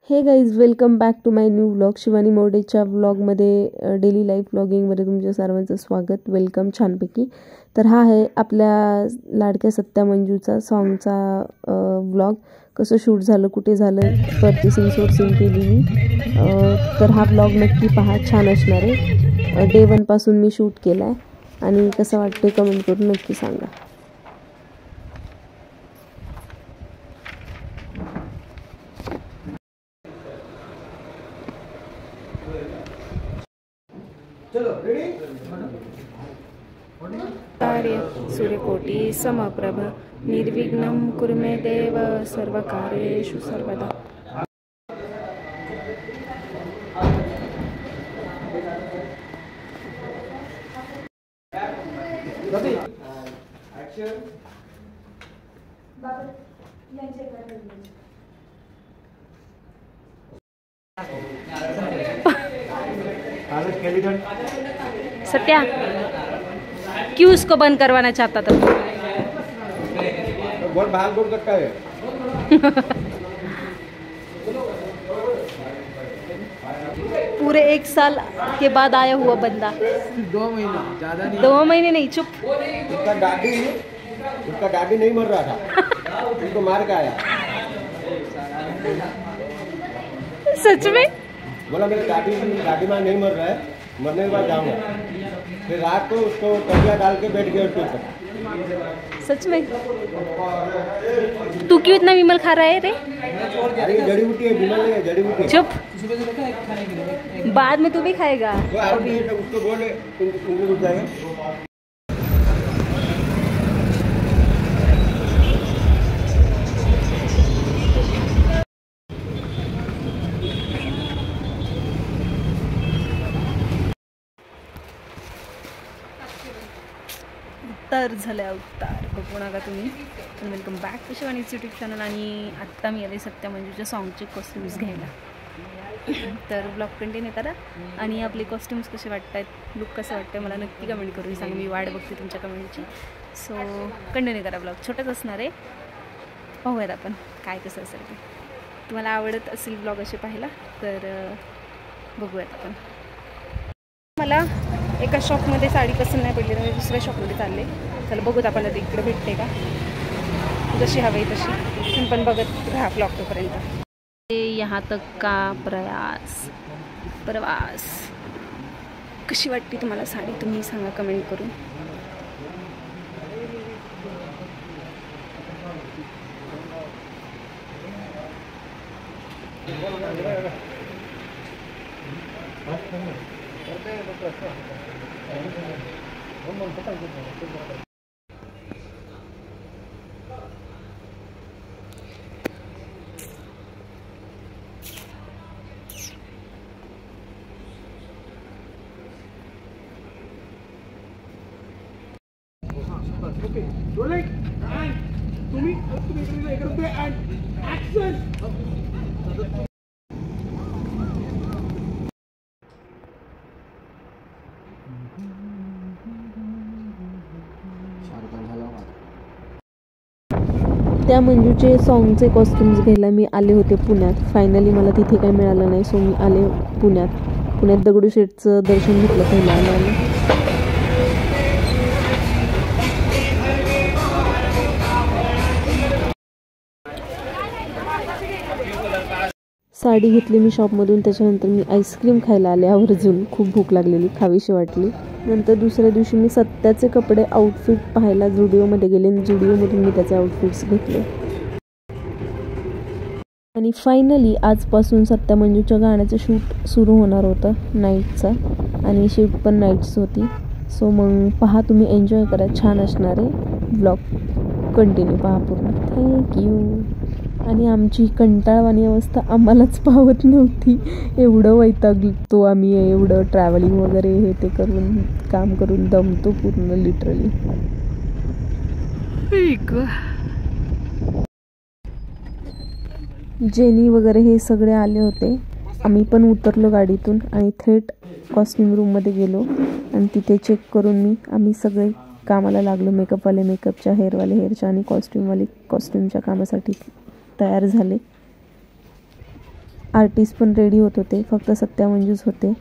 Hey guys, welcome back to my new vlog. Shivani मोडेच्या व्लॉगमध्ये daily life व्लॉगिंगमध्ये तुमच्या सर्वांचं स्वागत. वेलकम छानपैकी. तर हा आहे आपल्या लाडक्या सत्या मंजूचा सॉन्गचा व्लॉग. कसं शूट झालं, कुठे झालं, वरती सीन सोर्सिंग केली मी. तर हा व्लॉग नक्की पहा, छान असणार आहे. डे 1 पासून मी शूट केला आहे आणि कसं वाटते कमेंट करून नक्की सांगा. कार्य सूर्यकोटि समप्रभ निर्विघ्नं कुरु मे देव सर्वकार्येषु सर्वदा. सत्या, क्यों उसको बंद करवाना चाहता था? बहुत भाग दौड़ करता है। पूरे 1 साल के बाद आया हुआ बंदा। 2 महीना, ज्यादा नहीं। 2 महीने नहीं, चुप। उसका दादी नहीं मर रहा था, उनको मार के आया। सच में? बोला मेरे दादी माँ नहीं मर रहा है, मरने के बाद जाऊंगा। फिर रात को उसको तकिया डाल के बैठ गया उसके ऊपर। सच में? तू क्यों इतना विमल खा रहा है रे? अरे जड़ी बूटी है, विमल नहीं है, जड़ी बूटी। चुप। बाद में तू भी खाएगा। अभी उसको बोले उनको उठ जाएगा। उत्तर झाल्या उत्तर बघू नका तुम्ही. पण वेलकम बॅक टू शिवानीच यूट्यूब चॅनल. आणि आत्ता मी आले सत्या मंजूच्या सॉन्गचे कॉस्ट्युम्स घ्यायला. तर ब्लॉग कंटिन्यू करा आणि आपले कॉस्ट्युम्स कसे वाटत आहेत, लुक कसं वाटतं मला नक्की कमेंट करून सांगा. मी वाट बघते तुमच्या कमेंटची. सो कंटिन्यू करा. ब्लॉग छोटाच असणार आहे, पाहूयात आपण काय कसं असेल ते. तुम्हाला आवडत असेल ब्लॉग असे पाहायला तर बघूयात आपण. मला एका शॉपमध्ये साडी पसंत नाही पडली तर मी दुसऱ्या शॉपमध्ये चालले. चला बघूत आपल्याला ते इकडे भेटते का, जशी हवी तशी. तुम्ही पण बघत राहा ब्लॉग तोपर्यंत. यहाँ तक का प्रवास कशी वाटते तुम्हाला साडी, तुम्ही सांगा कमेंट करून. ओके, रोलिंग एंड तुम्ही एक रुपये एंड ॲक्शन. त्या मंजूचे सॉन्गचे कॉस्ट्युम्स घ्यायला मी आले होते पुण्यात. फायनली मला तिथे काही मिळालं नाही, सो मी आले पुण्यात दगडूशेठचं दर्शन घेतलं पहिलं आलं. साडी घेतली मी शॉपमधून. त्याच्यानंतर मी आईस्क्रीम खायला आले आवर्जून, खूप भूक लागलेली, खावीशी वाटली. नंतर दुसऱ्या दिवशी मी सत्याचे कपडे आउटफिट पाहायला जुडिओमध्ये गेले आणि जुडिओमधून मी त्याचे आउटफिट्स घेतले. आणि फायनली आजपासून सत्या मंजूच्या गाण्याचं शूट सुरू होणार होतं नाईटचा, आणि शिफ्ट पण नाईट्स होती. सो मग पहा तुम्ही, एन्जॉय करा, छान असणार आहे ब्लॉग. कंटिन्यू पहा पूर्ण. थँक्यू. आणि आमची कंटाळवाणी अवस्था आम्हालाच पाहत नव्हती. एवढं वैतागतो आम्ही, एवढं ट्रॅव्हलिंग वगैरे हे ते करून, काम करून दमतो पूर्ण लिटरली. जेनी वगैरे हे सगळे आले होते. आम्ही पण उतरलो गाडीतून आणि थेट कॉस्ट्यूम रूममध्ये गेलो आणि तिथे चेक करून आम्ही सगळे कामाला लागलो. मेकअपवाले मेकअपच्या, हेअरवाले हेअरच्या आणि कॉस्ट्यूमवाले कॉस्ट्यूमच्या कामासाठी तयार झाले. आर्टिस्ट पण रेडी होत होते, फक्त सत्या मंजूच होते.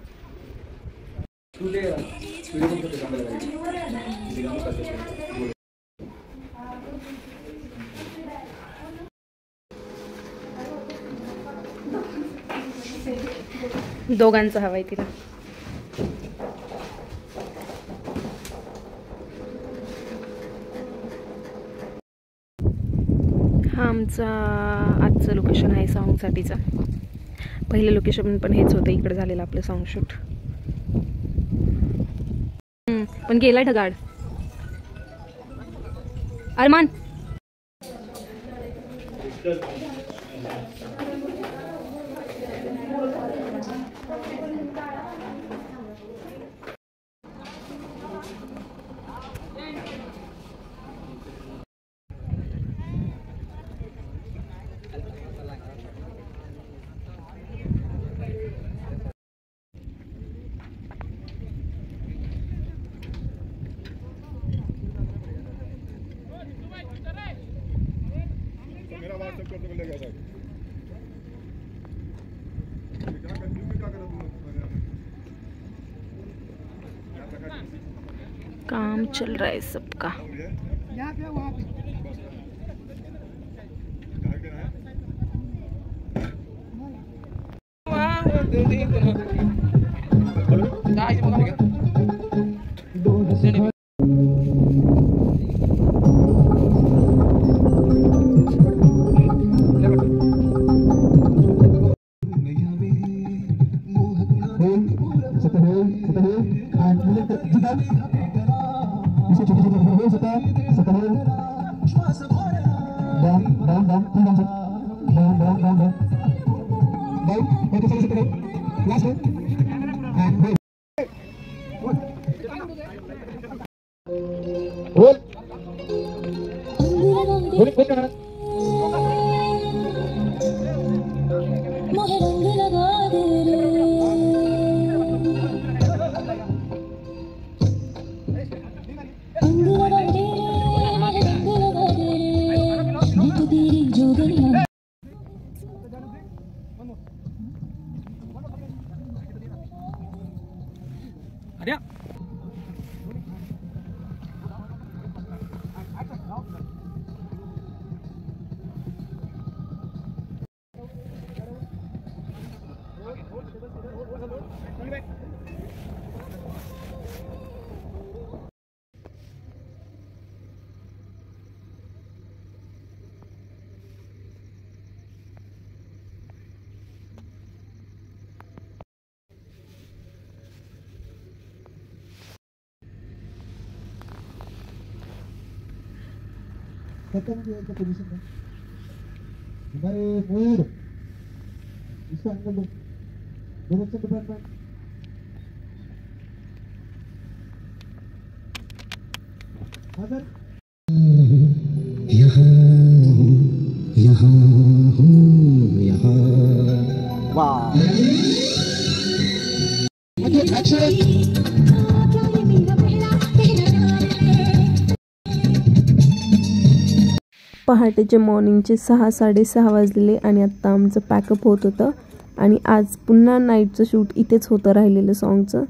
दोघांचं हवंय तिला. हा आमचा आजचं लोकेशन आहे सॉन्गसाठीचा. पहिलं लोकेशन पण हेच होतं, इकडे झालेलं आपलं सॉन्ग शूट. पण गेला ढगाड. अरमान काम चल रहा है सबका. हमारे मोर इसका एंगल दो डायरेक्शन डिपार्टमेंट हाँ सर यहाँ यहाँ वाह पहाटेचे मॉर्निंगचे 6-6:30 वाजलेले आणि आत्ता आमचं पॅकअप होत होतं आणि आज पुन्हा नाईटचं शूट इथेच होतं राहिलेलं सॉन्गचं.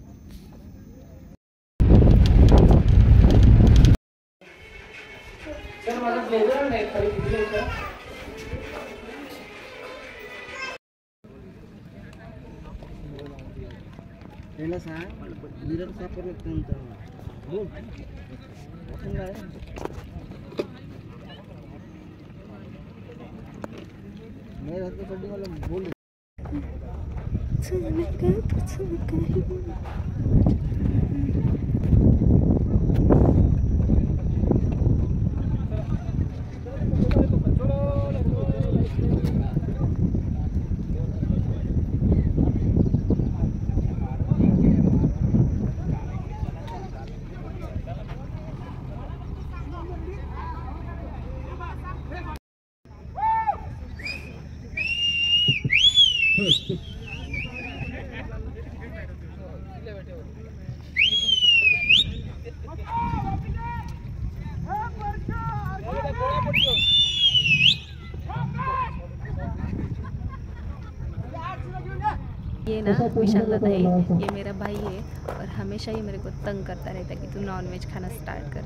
ये ना विशाल दादा है, ये मेरा भाई है और हमेशा ये मेरे को तंग करता रहता है कि तू नॉनवेज खाना स्टार्ट कर।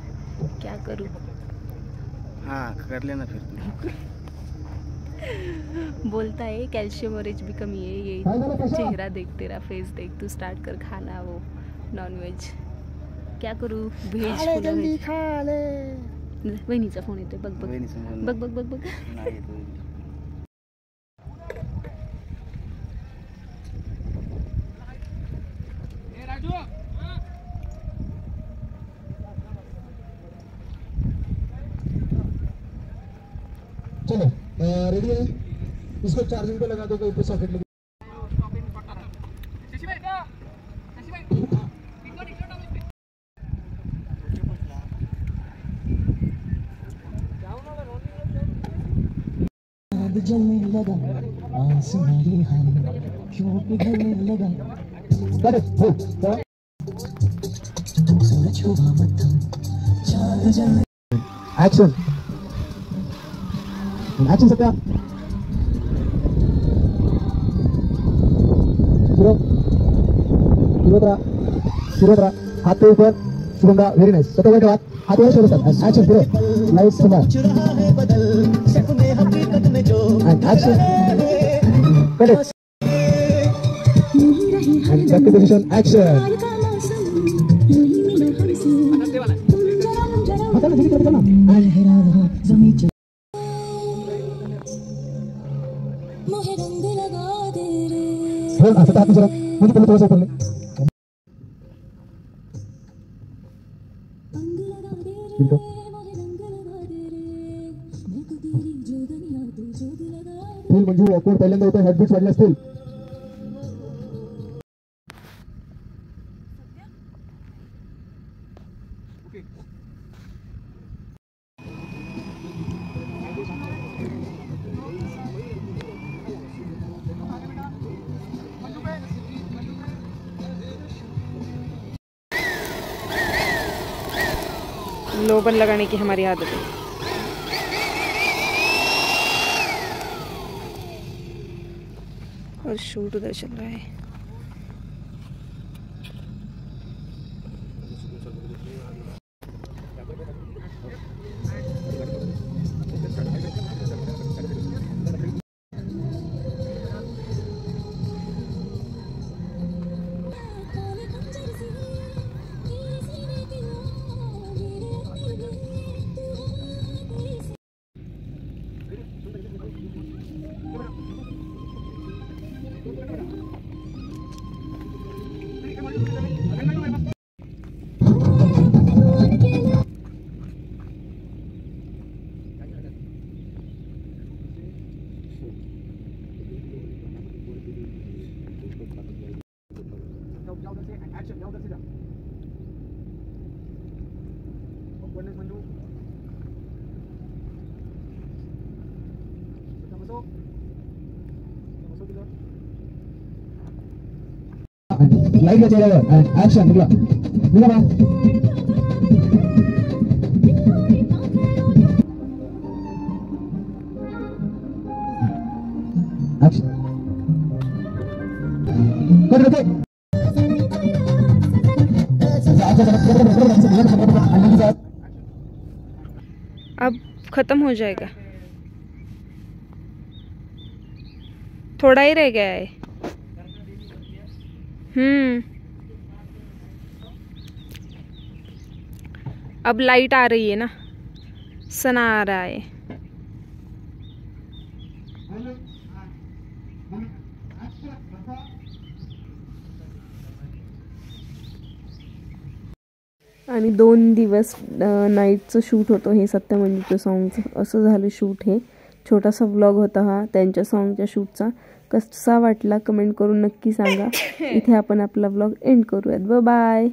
क्या करूँ? हाँ कर लेना फिर। बोलता है कैल्शियम और एच भी कमी है, ये चेहरा देख, तेरा फेस देख, तू स्टार्ट कर खाना वो नॉनवेज। क्या करूँ? व्हेज जल्दी खा ले। वहिनीचा फोन येतोय, बघ बघ बघ बघ बघ बघ। चलो रेडी है, इसको चार्जिंग पे लगा दो, कोई पे सॉकेट लगे। जलने लगा आसमानी हम क्यों पिघलने लगा। Action action Satya. सुरत हाथ पे ऊपर, शुभंगा वेरी नाइस। सत्या बैठो, हाथ वर ठेवो सर। एक्शन पुढे लाइट समोर and action cut it and back to position action। बताना जल्दी करो, बताना। बोल ना सत्या, हाथ में जरा मुझे पहले थोड़ा सा ऊपर ले। फुल मंजू ऑकवर्ड पहिल्यांदा होतं, हेडबीट्स वाढले असतील। लोबन लगाने की हमारी आदत है। और शूट उधर चल रहा है। लाइट चेहऱ्यावर and action निघा निघा बा। action कर रहे थे। अब खत्म हो जाएगा, थोड़ा ही रह गया है। अब लाइट आ रही है ना, सना आ रहा है। आणि 2 दिवस नाईटचं शूट होतं हे सत्यमंजूच्या सॉन्गचं। असं झालं शूट। हे छोटासा व्लॉग होता हा त्यांच्या सॉन्गच्या शूटचा। कसा वाटला कमेंट करून नक्की सांगा। इथे आपण आपला व्लॉग एंड करूयात। Bye bye.